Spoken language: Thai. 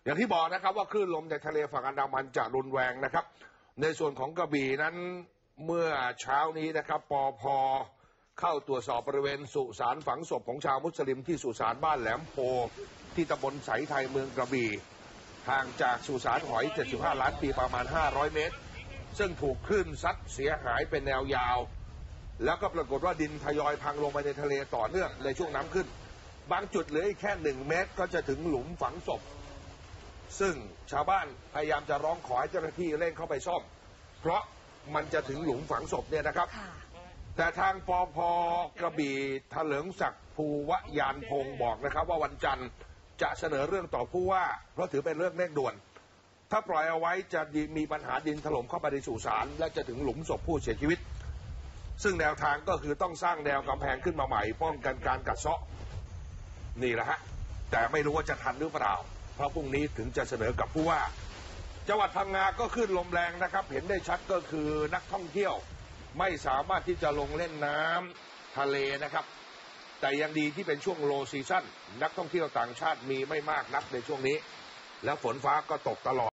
อย่างที่บอกนะครับว่าคลื่นลมในทะเลฝั่งอันดามันจะรุนแรงนะครับในส่วนของกระบี่นั้นเมื่อเช้านี้นะครับปภ.เข้าตรวจสอบบริเวณสุสานฝังศพของชาวมุสลิมที่สุสานบ้านแหลมโพที่ตำบลไสไทยเมืองกระบี่ห่างจากสุสานหอย75 ล้านปีประมาณ500 เมตรซึ่งถูกคลื่นซัดเสียหายเป็นแนวยาวแล้วก็ปรากฏว่าดินทยอยพังลงไปในทะเลต่อเนื่องในช่วงน้ำขึ้นบางจุดเหลือแค่1 เมตรก็จะถึงหลุมฝังศพซึ่งชาวบ้านพยายามจะร้องขอให้เจ้าหน้าที่เร่งเข้าไปซ่อมเพราะมันจะถึงหลุมฝังศพเนี่ยนะครับแต่ทางปภ.กระบี่เถลิงศักดิ์ภูวยานพงศ์บอกนะครับว่าวันจันทร์จะเสนอเรื่องต่อผู้ว่าเพราะถือเป็นเรื่องเร่งด่วนถ้าปล่อยเอาไว้จะมีปัญหาดินถล่มเข้าไปในสุสานและจะถึงหลุมศพผู้เสียชีวิตซึ่งแนวทางก็คือต้องสร้างแนวกำแพงขึ้นมาใหม่ป้องกันการกัดเซาะนี่แหละฮะแต่ไม่รู้ว่าจะทันหรือเปล่าเพราะพรุ่งนี้ถึงจะเสนอกับผู้ว่าจังหวัดพังงาก็ขึ้นลมแรงนะครับเห็นได้ชัดก็คือนักท่องเที่ยวไม่สามารถที่จะลงเล่นน้ำทะเลนะครับแต่ยังดีที่เป็นช่วงโลซีซั่นนักท่องเที่ยวต่างชาติมีไม่มากนักในช่วงนี้แล้วฝนฟ้าก็ตกตลอด